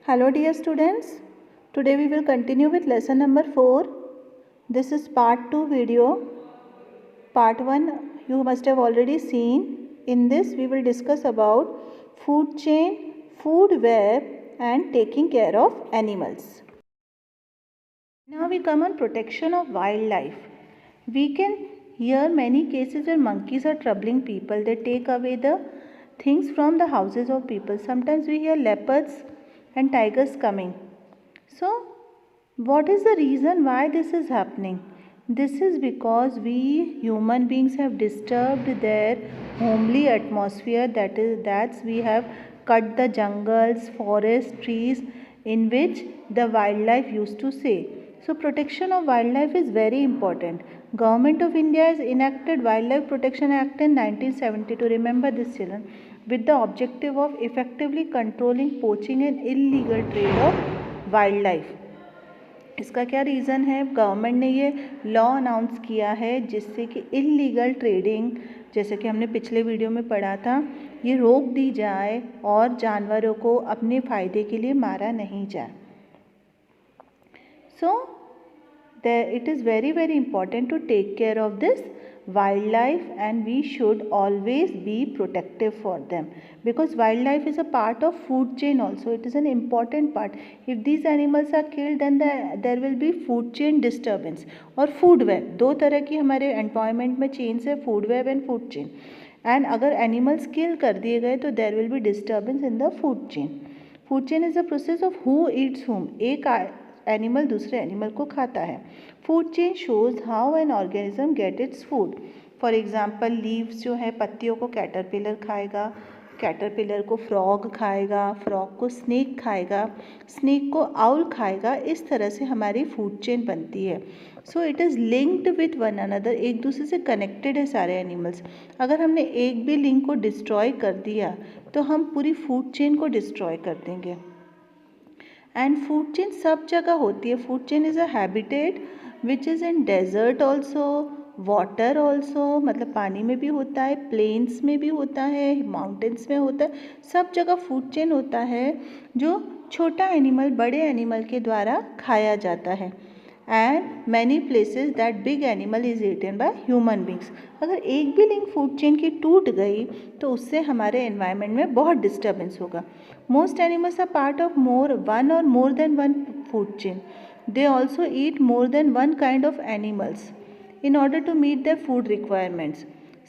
Hello dear students, today we will continue with lesson number 4. This is part 2 video. Part 1 you must have already seen. In this we will discuss about food chain, food web and taking care of animals. Now we come on protection of wildlife. We can hear many cases where monkeys are troubling people. They take away the things from the houses of people. Sometimes we hear leopards and tigers coming. So, what is the reason why this is happening? This is because we human beings have disturbed their homely atmosphere. That's we have cut the jungles, forests, trees in which the wildlife used to stay. So protection of wildlife is very important. Government of India has enacted Wildlife Protection Act in 1972. Remember this, children, with the objective of effectively controlling poaching and illegal trade of wildlife. इसका क्या reason है? Government ने ये law announce किया है जिससे कि illegal trading, जैसे कि हमने पिछले वीडियो में पढ़ा था, ये रोक दी जाए और जानवरों को अपने फ़ायदे के लिए मारा नहीं जाए. So it is very important to take care of this wildlife and we should always be protective for them, because wildlife is a part of food chain also. It is an important part. If these animals are killed then there will be food chain disturbance. और food web, दो तरह की हमारे employment में chains है, food web and food chain. And अगर animals kill कर दिए गए तो there will be disturbance in the food chain. Food chain is a process of who eats whom. एक एनिमल दूसरे एनिमल को खाता है. Food chain shows how an organism gate its food. For example leaves जो है, पत्तियों को caterpillar खाएगा, कैटरपिलर को फ्रॉग खाएगा, फ्रॉग को स्नेक खाएगा, स्नेक को आउल खाएगा. इस तरह से हमारी फूड चेन बनती है. So it is linked with one another. एक दूसरे से कनेक्टेड है सारे एनिमल्स. अगर हमने एक भी लिंक को डिस्ट्रॉय कर दिया तो हम पूरी फूड चेन को डिस्ट्रॉय कर देंगे. एंड फूड चेन सब जगह होती है. Food chain is a habitat which is in desert also, water also, मतलब पानी में भी होता है, प्लेन्स में भी होता है, माउंटेन्स में होता है. सब जगह फूड चेन होता है जो छोटा एनिमल बड़े एनिमल के द्वारा खाया जाता है. And many places that big animal is eaten by human beings. अगर एक भी लिंक फूड चेन की टूट गई तो उससे हमारे एनवायरनमेंट में बहुत डिस्टर्बेंस होगा. Most animals are part of one or more than one food chain. They also eat more than one kind of animals in order to meet their food requirements.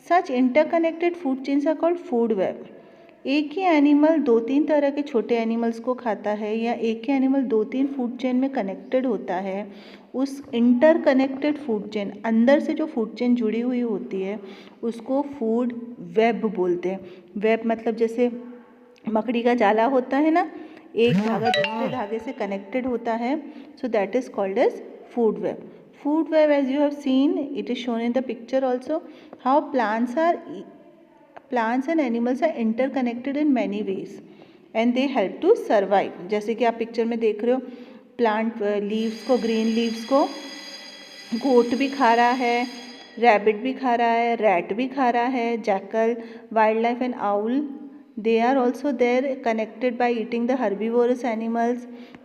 Such interconnected food chains are called food web. एक ही animal दो तीन तरह के छोटे animals को खाता है या एक ही एनिमल दो तीन फूड चेन में कनेक्टेड होता है, उस इंटरकनेक्टेड फूड चेन, अंदर से जो फूड चेन जुड़ी हुई होती है उसको फूड वेब बोलते हैं. वेब मतलब जैसे मकड़ी का जाला होता है ना, एक धागा दूसरे धागे से कनेक्टेड होता है. So that is called as food web. Food web, as you have seen, it is shown in the picture also, how plants and animals are interconnected in many ways and they help to survive. जैसे कि आप picture में देख रहे हो, plant leaves को, green leaves को गोट भी खा रहा है, रैबिट भी खा रहा है, रैट भी खा रहा है, jackal, wild life and owl, they are also there connected by eating the herbivorous animals.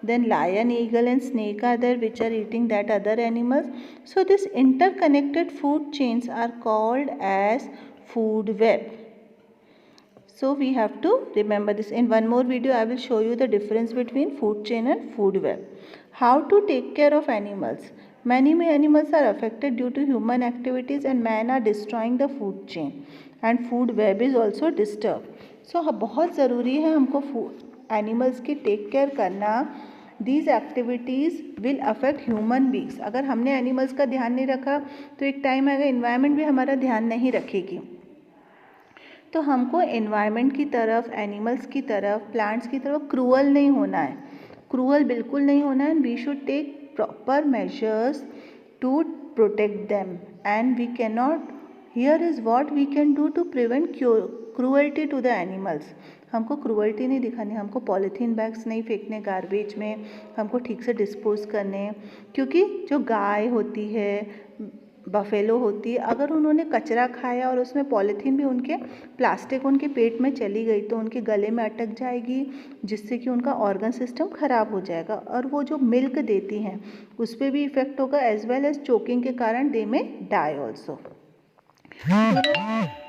Then lion, eagle and snake are there which are eating that other animals. So this interconnected food chains are called as food web. So we have to remember this. In one more video I will show you the difference between food chain and food web. How to take care of animals. Many animals are affected due to human activities and man are destroying the food chain and food web is also disturbed. सो बहुत ज़रूरी है हमको animals की take care करना. These activities will affect human beings. अगर हमने animals का ध्यान नहीं रखा तो एक टाइम आएगा एनवायरनमेंट भी हमारा ध्यान नहीं रखेगी. तो हमको एनवायरनमेंट की तरफ, एनिमल्स की तरफ, प्लांट्स की तरफ क्रूअल नहीं होना है. क्रूअल बिल्कुल नहीं होना है. And we should take proper measures to protect them. And we can not, here is what we can do to prevent cruelty to the animals. हमको क्रूअल्टी नहीं दिखानी, हमको पॉलीथीन बैग्स नहीं फेंकने गार्बेज में, हमको ठीक से डिस्पोज करने. क्योंकि जो गाय होती है, बफेलो होती है, अगर उन्होंने कचरा खाया और उसमें पॉलीथीन भी उनके प्लास्टिक उनके पेट में चली गई तो उनके गले में अटक जाएगी, जिससे कि उनका ऑर्गन सिस्टम खराब हो जाएगा और वो जो मिल्क देती हैं उस पर भी इफेक्ट होगा, एज वेल एज चोकिंग के कारण they may die also.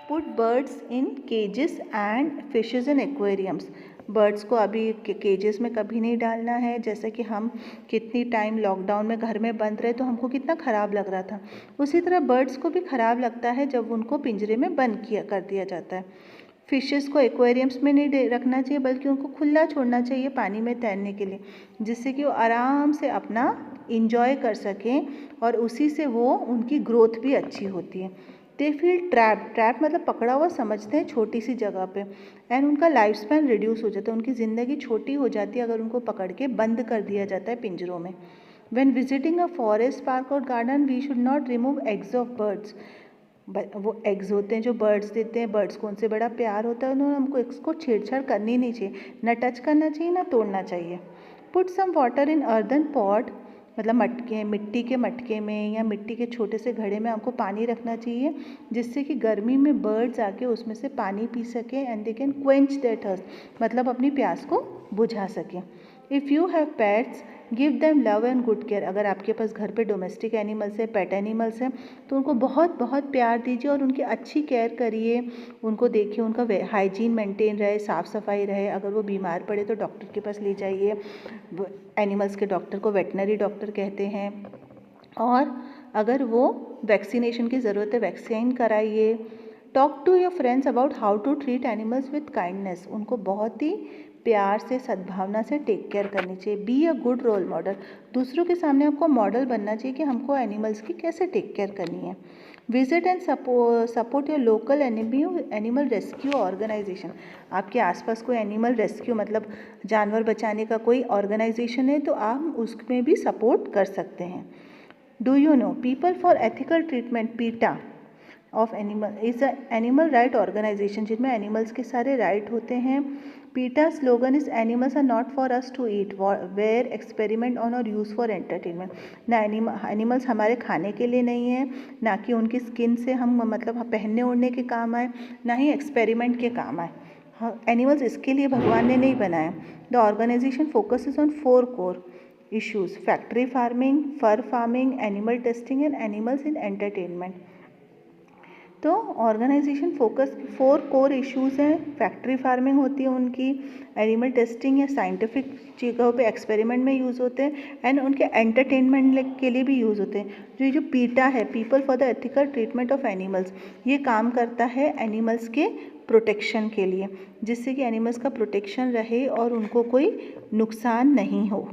Put birds in cages and fishes in aquariums. Birds को अभी केजेस में कभी नहीं डालना है, जैसे कि हम कितनी टाइम लॉकडाउन में घर में बंद रहे तो हमको कितना ख़राब लग रहा था, उसी तरह बर्ड्स को भी ख़राब लगता है जब उनको पिंजरे में बंद कर दिया जाता है। फिशेस को एक्वेरियम्स में नहीं रखना चाहिए, बल्कि उनको खुला छोड़ना चाहिए पानी में तैरने के लिए, जिससे कि वो आराम से अपना इंजॉय कर सकें और उसी से वो उनकी ग्रोथ भी अच्छी होती है। दे फील ट्रैप मतलब पकड़ा हुआ समझते हैं छोटी सी जगह पे, एंड उनका लाइफ स्पैन रिड्यूस हो जाता है, उनकी ज़िंदगी छोटी हो जाती है अगर उनको पकड़ के बंद कर दिया जाता है पिंजरों में। When visiting a forest, park or garden, we should not remove eggs of birds. वो एग्स होते हैं जो बर्ड्स देते हैं, बर्ड्स को उनसे बड़ा प्यार होता है, उन्होंने हमको एग्स को छेड़छाड़ करनी नहीं चाहिए, ना टच करना चाहिए ना तोड़ना चाहिए। Put some water in earthen pot, मतलब मटके, मिट्टी के मटके में या मिट्टी के छोटे से घड़े में हमको पानी रखना चाहिए, जिससे कि गर्मी में बर्ड्स आके उसमें से पानी पी सकें and they can quench their thirst, मतलब अपनी प्यास को बुझा सकें। If you have pets, give them love and good care. अगर आपके पास घर पे डोमेस्टिक एनिमल्स है, पेट एनिमल्स हैं, तो उनको बहुत बहुत प्यार दीजिए और उनकी अच्छी केयर करिए, उनको देखिए, उनका हाइजीन मेंटेन रहे, साफ़ सफाई रहे। अगर वो बीमार पड़े तो डॉक्टर के पास ले जाइए, एनिमल्स के डॉक्टर को वेटनरी डॉक्टर कहते हैं, और अगर वो वैक्सीनेशन की ज़रूरत है वैक्सीन कराइए। Talk to your friends about how to treat animals with kindness. उनको बहुत ही प्यार से, सद्भावना से टेक केयर करनी चाहिए। Be a good role model. दूसरों के सामने आपको मॉडल बनना चाहिए कि हमको एनिमल्स की कैसे टेक केयर करनी है। Visit and support your local animal rescue organisation. आपके आसपास कोई एनिमल रेस्क्यू मतलब जानवर बचाने का कोई ऑर्गेनाइजेशन है तो आप उसमें भी सपोर्ट कर सकते हैं। Do you know people for ethical treatment, PETA of animal is a animal right organisation, जिनमें एनिमल्स के सारे राइट होते हैं। PETA slogan is animals are not for us to eat, wear experiment on or use for entertainment. ना animals हमारे खाने के लिए नहीं है, ना कि उनकी स्किन से हम मतलब पहनने ओढ़ने के काम आए, ना ही एक्सपेरिमेंट के काम आए। एनिमल्स इसके लिए भगवान ने नहीं बनाए। The organisation focuses on 4 core issues: factory farming, fur farming, animal testing and animals in entertainment. तो ऑर्गेनाइजेशन फोकस 4 कोर इश्यूज़ हैं। फैक्ट्री फार्मिंग होती है उनकी, एनिमल टेस्टिंग या साइंटिफिक जगहों पे एक्सपेरिमेंट में यूज़ होते हैं, एंड उनके एंटरटेनमेंट के लिए भी यूज़ होते हैं। जो पीटा है, people for the ethical treatment of animals, ये काम करता है एनिमल्स के प्रोटेक्शन के लिए, जिससे कि एनिमल्स का प्रोटेक्शन रहे और उनको कोई नुकसान नहीं हो।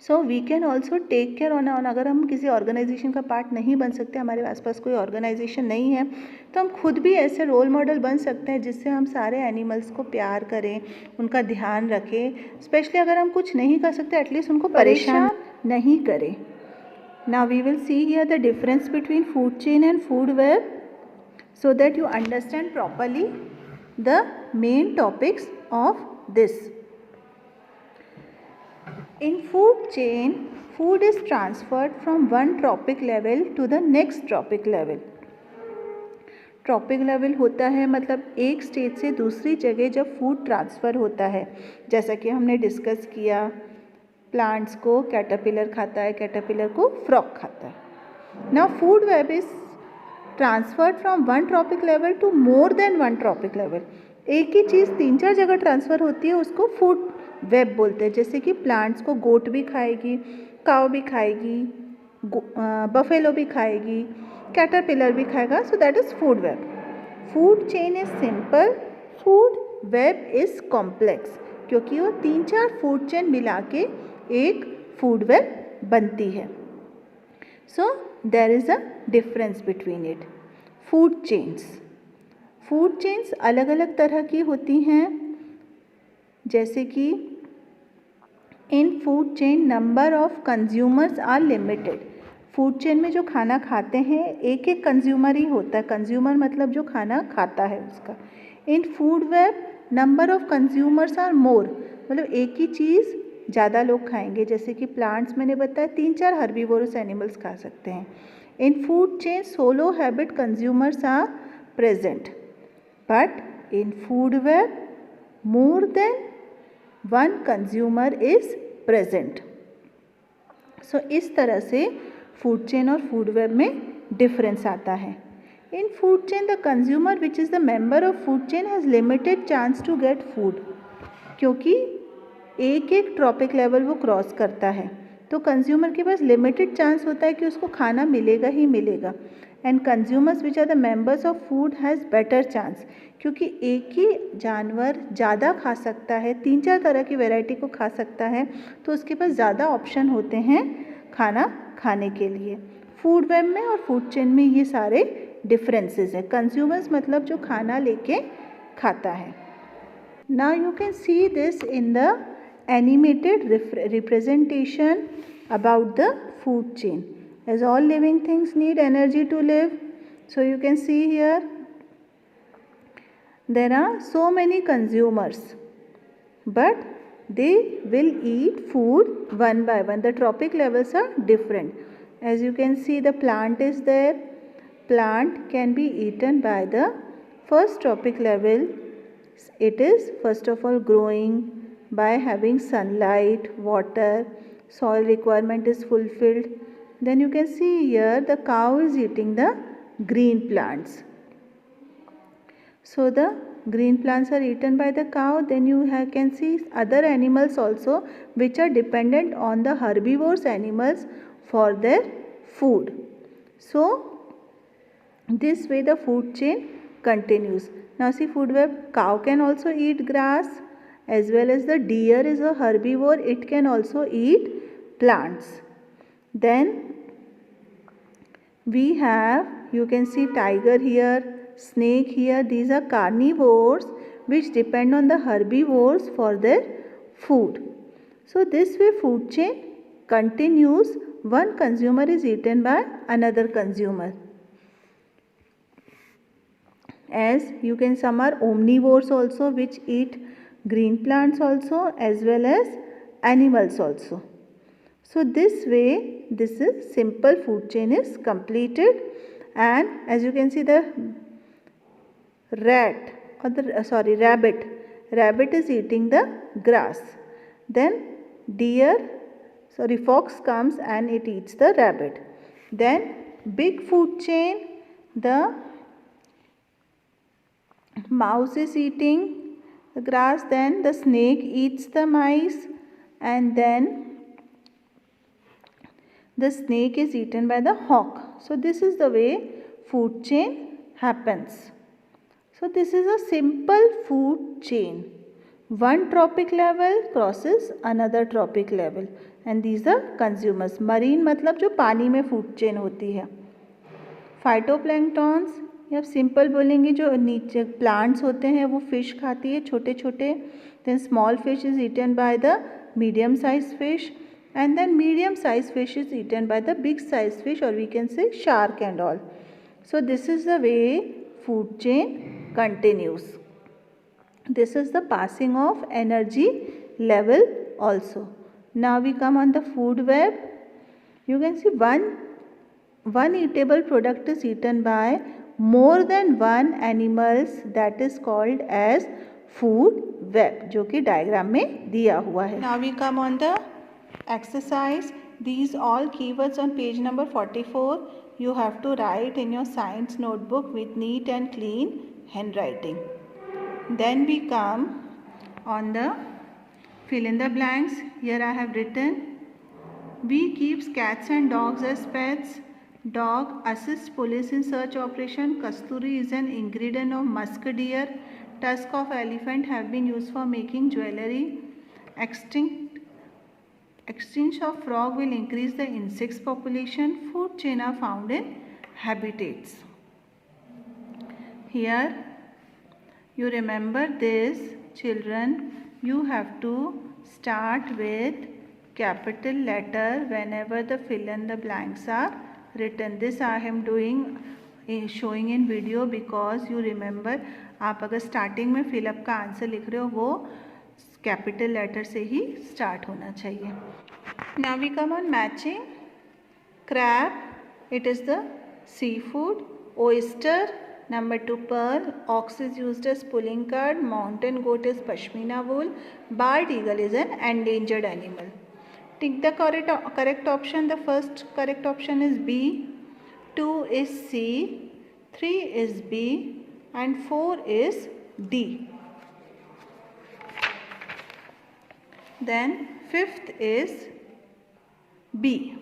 So we can also take care on. अगर हम किसी ऑर्गेनाइजेशन का पार्ट नहीं बन सकते, हमारे आसपास कोई ऑर्गेनाइजेशन नहीं है, तो हम खुद भी ऐसे रोल मॉडल बन सकते हैं जिससे हम सारे एनिमल्स को प्यार करें, उनका ध्यान रखें। स्पेशली अगर हम कुछ नहीं कर सकते, एटलीस्ट उनको परेशान नहीं करें। Now we will see here the difference between food chain and food web, so that you understand properly the main topics of this. In food chain, food is transferred from one trophic level to the next trophic level. Trophic level होता है मतलब एक stage से दूसरी जगह जब food transfer होता है, जैसा कि हमने डिस्कस किया, प्लांट्स को कैटरपिलर खाता है, कैटरपिलर को फ्रॉग खाता है। Now food web is transferred from one trophic level to more than one trophic level. एक ही चीज़ 3-4 जगह ट्रांसफ़र होती है, उसको फूड वेब बोलते हैं। जैसे कि प्लांट्स को गोट भी खाएगी, काव भी खाएगी, बफेलो भी खाएगी, कैटरपिलर भी खाएगा, सो that is food web. Food chain is simple, food web is complex, क्योंकि वो 3-4 फूड चेन मिला के एक फूड वेब बनती है। So there is a difference between it. Food chains. Food chains अलग अलग तरह की होती हैं, जैसे कि in food chain number of consumers are limited. Food chain में जो खाना खाते हैं एक एक कंज्यूमर ही होता है, कंज्यूमर मतलब जो खाना खाता है उसका। In food web number of consumers are more, मतलब एक ही चीज़ ज़्यादा लोग खाएंगे। जैसे कि प्लांट्स मैंने बताया 3-4 हर्बीवोरस एनिमल्स खा सकते हैं। In food chain, solo habit consumers are present, but in food web, more than one consumer is present. So इस तरह से फूड चेन और फूड वेब में डिफरेंस आता है. In food chain, the consumer which is the member of food chain has limited chance to get food, क्योंकि एक एक ट्रॉपिक लेवल वो क्रॉस करता है, तो कंज्यूमर के पास लिमिटेड चांस होता है कि उसको खाना मिलेगा ही मिलेगा. And consumers which are the members of food has better chance, क्योंकि एक ही जानवर ज़्यादा खा सकता है, 3-4 तरह की वैरायटी को खा सकता है, तो उसके पास ज़्यादा ऑप्शन होते हैं खाना खाने के लिए. फूड वेब में और फूड चेन में ये सारे डिफरेंसेस हैं. कंज्यूमर्स मतलब जो खाना लेके खाता है. Now you can see this in the animated representation about the food chain. As all living things need energy to live, so you can see here there are so many consumers, but they will eat food one by one. The trophic levels are different. As you can see, the plant is there. Plant can be eaten by the first trophic level. It is first of all growing by having sunlight, water, soil requirement is fulfilled. Then you can see here the cow is eating the green plants. So the green plants are eaten by the cow. Then you can see other animals also which are dependent on the herbivorous animals for their food. So this way the food chain continues. Now see food web, cow can also eat grass, as well as the deer is a herbivore, it can also eat plants. Then we have, you can see tiger here, snake here, these are carnivores which depend on the herbivores for their food. So this way food chain continues, one consumer is eaten by another consumer. As you can, some are omnivores also which eat green plants also, as well as animals also. So this way this is simple food chain is completed. And as you can see, the rabbit is eating the grass. Then fox comes and it eats the rabbit. Then big food chain, the mouse is eating the grass, then the snake eats the mice, and then the snake is eaten by the hawk. So this is the way food chain happens. So this is a simple food chain. One trophic level crosses another trophic level, and these are consumers. Marine मतलब जो पानी में food chain होती है. Phytoplanktons, या simple बोलेंगे जो नीचे प्लांट्स होते हैं वो फिश खाती है छोटे छोटे. Then small fish is eaten by the medium size fish, and then medium size fish is eaten by the big size fish, और we can say shark and all. So this is the way food chain continues. This is the passing of energy level also. Now we come on the food web. You can see one eatable product is eaten by more than one animals, that is called as food web, जो कि diagram में दिया हुआ है. Now we come on the exercise. These all keywords on page number 44 you have to write in your science notebook with neat and clean handwriting. Then we come on the fill in the blanks. Here I have written, we keeps cats and dogs as pets. Dog assists police in search operation. Kasturi is an ingredient of musk deer. Tusk of elephant have been used for making jewelry. Extinction of frog will increase the insects population. Food chain are found in habitats. Here you remember this, children. You have to start with capital letter whenever the fill in the blanks are written. This I am doing showing in video because you remember, आप अगर starting में fill up का answer लिख रहे हो वो capital letter से ही start होना चाहिए. Now we come on matching. Crab it is the seafood. Oyster. Number 2, pearl. Ox is used as pulling cart. Mountain goat is pashmina wool. Bald eagle is an endangered animal. Tick the correct option. The first correct option is B. 2 is C. 3 is B. And 4 is D. Then 5th is B.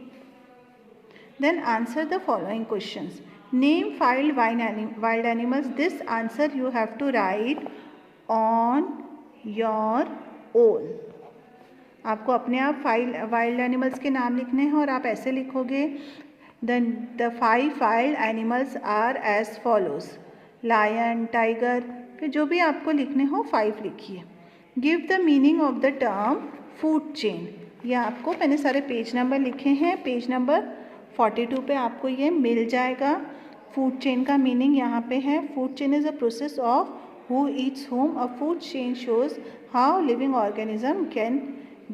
Then answer the following questions. Name 5 wild animals. This answer you have to write on your own. आपको अपने आप 5 wild animals के नाम लिखने हैं और आप ऐसे लिखोगे. The 5 wild animals are as follows. Lion, tiger. फिर जो भी आपको लिखने हो 5 लिखिए. Give the meaning of the term food chain. ये आपको मैंने सारे पेज नंबर लिखे हैं. पेज नंबर 42 पे आपको ये मिल जाएगा. फूड चेन का मीनिंग यहाँ पे है. Food chain is a process of who eats whom. A food chain shows how living organism can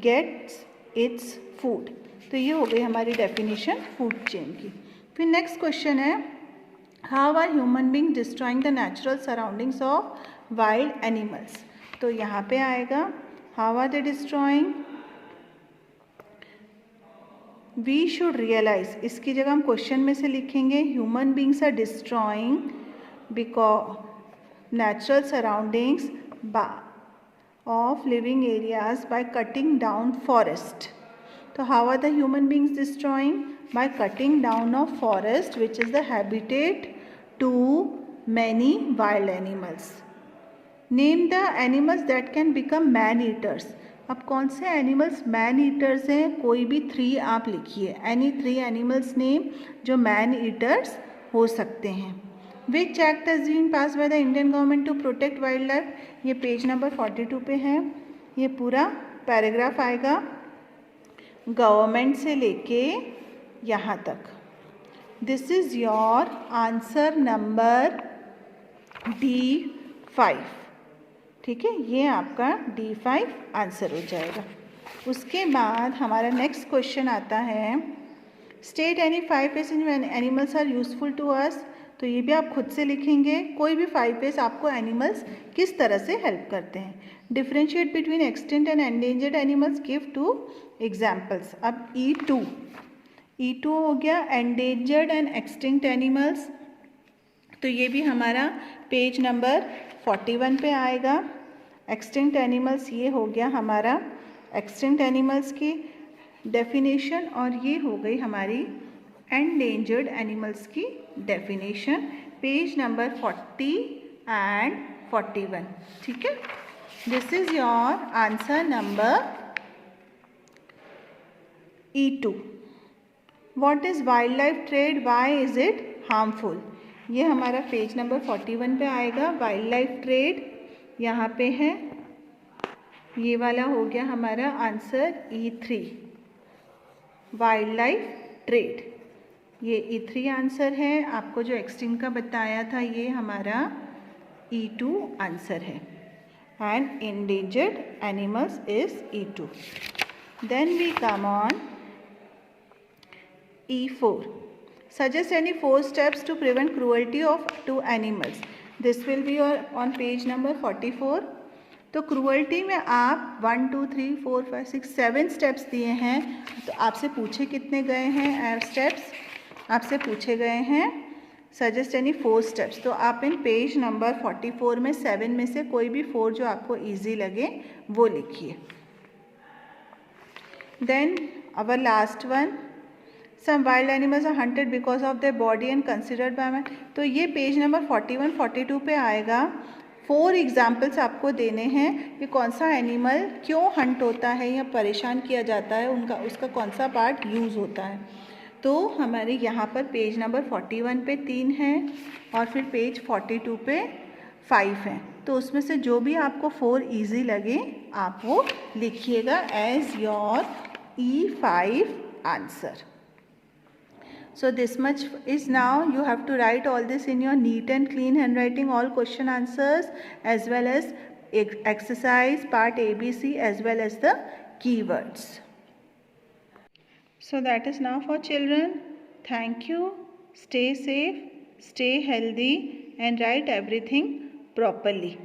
get its food. तो ये हो गई हमारी डेफिनेशन फूड चेन की. फिर नेक्स्ट क्वेश्चन है, how are human being destroying the natural surroundings of wild animals. तो यहाँ पे आएगा how are they destroying. We should realise. इसकी जगह हम क्वेश्चन में से लिखेंगे human beings are destroying because natural surroundings of living areas by cutting down forest. तो how are the human beings destroying. By cutting down of forest which is the habitat to many wild animals. Name the animals that can become man eaters. अब कौन से animals man eaters हैं. कोई भी 3 आप लिखिए. Any 3 animals name जो man eaters हो सकते हैं. Which act has been pass by the Indian government to protect wild life. ये पेज नंबर 42 पे है. ये पूरा पैराग्राफ आएगा गवर्नमेंट से लेके यहाँ तक. This is your answer number D5. ठीक है, ये आपका D5 आंसर हो जाएगा. उसके बाद हमारा नेक्स्ट क्वेश्चन आता है, state any 5 ways in which animals are useful to us. तो ये भी आप खुद से लिखेंगे. कोई भी 5 ways आपको एनिमल्स किस तरह से हेल्प करते हैं. Differentiate between extinct and endangered animals. Give 2 examples. अब E2 हो गया एंडेंजर्ड एंड एक्सटिंक्ट एनिमल्स. तो ये भी हमारा पेज नंबर 41 पे आएगा. एक्सटिंक्ट एनिमल्स ये हो गया हमारा एक्सटिंक्ट एनिमल्स की डेफिनेशन, और ये हो गई हमारी एंडेंजर्ड एनिमल्स की डेफिनेशन. Page number 40 and 41. ठीक है, this is your answer number E2. What is wild life trade, why is it harmful. ये हमारा पेज नंबर 41 पे आएगा. वाइल्ड लाइफ ट्रेड यहाँ पे है. ये वाला हो गया हमारा answer E3 wild life trade. ये E3 आंसर है. आपको जो एक्सटिंक्ट का बताया था ये हमारा E2 आंसर है. And endangered animals is E2. Then we come on E4. Suggest any 4 steps to prevent cruelty to animals. This will be on page number 44. तो क्रूअल्टी में आप 1 2 3 4 5 6 7 स्टेप्स दिए हैं. तो आपसे पूछे कितने गए हैं स्टेप्स. आपसे पूछे गए हैं सजेस्ट एनी 4 स्टेप्स. तो आप इन पेज नंबर 44 में 7 में से कोई भी 4 जो आपको ईजी लगे वो लिखिए. Then our last one, some wild animals are hunted because of their body and considered by man. तो ये पेज नंबर 41 42 पे आएगा. 4 एग्जाम्पल्स आपको देने हैं कि कौन सा एनिमल क्यों हंट होता है या परेशान किया जाता है, उसका कौन सा पार्ट यूज़ होता है. तो हमारे यहाँ पर पेज नंबर 41 पे 3 हैं और फिर पेज 42 पे 5 हैं. तो उसमें से जो भी आपको 4 ईजी लगे आप वो लिखिएगा as your E5 answer. So this much is now. You have to write all this in your neat and clean handwriting, all question answers as well as exercise part ABC as well as the keywords. So that is now for children. Thank you. stay safe, stay healthy and write everything properly.